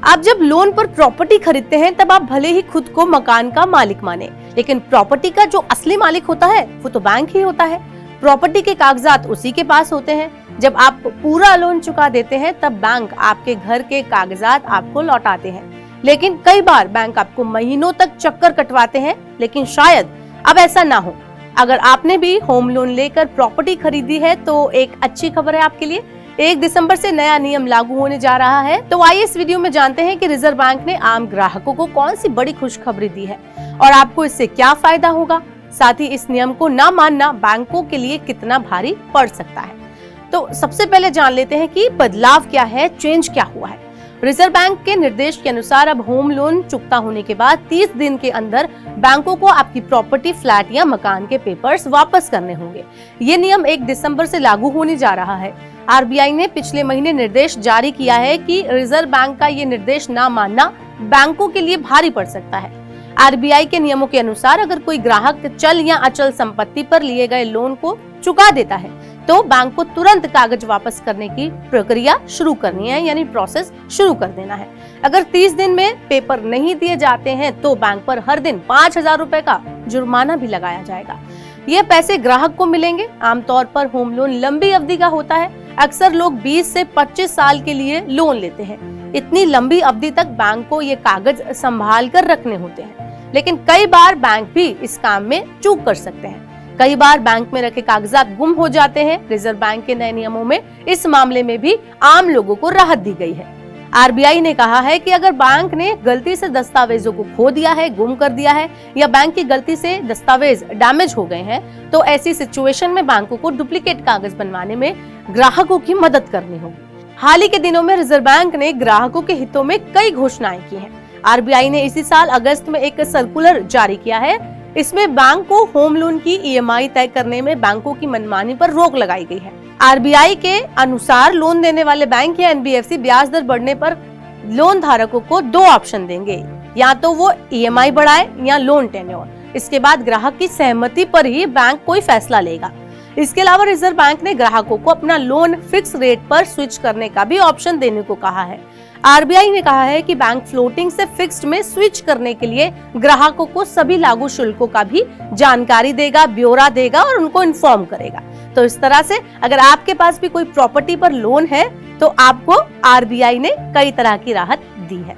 आप जब लोन पर प्रॉपर्टी खरीदते हैं तब आप भले ही खुद को मकान का मालिक माने, लेकिन प्रॉपर्टी का जो असली मालिक होता है वो तो बैंक ही होता है। प्रॉपर्टी के कागजात उसी के पास होते हैं। जब आप पूरा लोन चुका देते हैं तब बैंक आपके घर के कागजात आपको लौटाते हैं। लेकिन कई बार बैंक आपको महीनों तक चक्कर कटवाते हैं, लेकिन शायद अब ऐसा ना हो। अगर आपने भी होम लोन लेकर प्रॉपर्टी खरीदी है तो एक अच्छी खबर है आपके लिए। 1 दिसंबर से नया नियम लागू होने जा रहा है। तो आइए इस वीडियो में जानते हैं कि रिजर्व बैंक ने आम ग्राहकों को कौन सी बड़ी खुशखबरी दी है और आपको इससे क्या फायदा होगा। साथ ही इस नियम को ना मानना बैंकों के लिए कितना भारी पड़ सकता है। तो सबसे पहले जान लेते हैं कि बदलाव क्या है, चेंज क्या हुआ है। रिजर्व बैंक के निर्देश के अनुसार अब होम लोन चुकता होने के बाद 30 दिन के अंदर बैंकों को आपकी प्रॉपर्टी, फ्लैट या मकान के पेपर्स वापस करने होंगे। ये नियम 1 दिसंबर से लागू होने जा रहा है। आरबीआई ने पिछले महीने निर्देश जारी किया है कि रिजर्व बैंक का ये निर्देश ना मानना बैंकों के लिए भारी पड़ सकता है। आरबीआई के नियमों के अनुसार अगर कोई ग्राहक चल या अचल संपत्ति पर लिए गए लोन को चुका देता है तो बैंक को तुरंत कागज वापस करने की प्रक्रिया शुरू करनी है, यानी प्रोसेस शुरू कर देना है। अगर 30 दिन में पेपर नहीं दिए जाते हैं तो बैंक पर हर दिन 5,000 रुपए का जुर्माना भी लगाया जाएगा। ये पैसे ग्राहक को मिलेंगे। आमतौर पर होम लोन लंबी अवधि का होता है। अक्सर लोग 20 से 25 साल के लिए लोन लेते हैं। इतनी लंबी अवधि तक बैंक को ये कागज संभाल कर रखने होते हैं, लेकिन कई बार बैंक भी इस काम में चूक कर सकते हैं। कई बार बैंक में रखे कागजात गुम हो जाते हैं। रिजर्व बैंक के नए नियमों में इस मामले में भी आम लोगों को राहत दी गई है। आरबीआई ने कहा है कि अगर बैंक ने गलती से दस्तावेजों को खो दिया है, गुम कर दिया है या बैंक की गलती से दस्तावेज डैमेज हो गए हैं तो ऐसी सिचुएशन में बैंकों को डुप्लीकेट कागज बनवाने में ग्राहकों की मदद करनी होगी। हाल ही के दिनों में रिजर्व बैंक ने ग्राहकों के हितों में कई घोषणाएं की हैं। आरबीआई ने इसी साल अगस्त में एक सर्कुलर जारी किया है। इसमें बैंक को होम लोन की ईएमआई तय करने में बैंकों की मनमानी पर रोक लगाई गई है। आरबीआई के अनुसार लोन देने वाले बैंक या एनबीएफसी ब्याज दर बढ़ने पर लोन धारकों को 2 ऑप्शन देंगे, या तो वो ईएमआई बढ़ाए या लोन टेन्योर। इसके बाद ग्राहक की सहमति पर ही बैंक कोई फैसला लेगा। इसके अलावा रिजर्व बैंक ने ग्राहकों को अपना लोन फिक्स रेट पर स्विच करने का भी ऑप्शन देने को कहा है। आरबीआई ने कहा है कि बैंक फ्लोटिंग से फिक्स्ड में स्विच करने के लिए ग्राहकों को सभी लागू शुल्कों का भी जानकारी देगा, ब्यौरा देगा और उनको इन्फॉर्म करेगा। तो इस तरह से अगर आपके पास भी कोई प्रॉपर्टी पर लोन है तो आपको आरबीआई ने कई तरह की राहत दी है।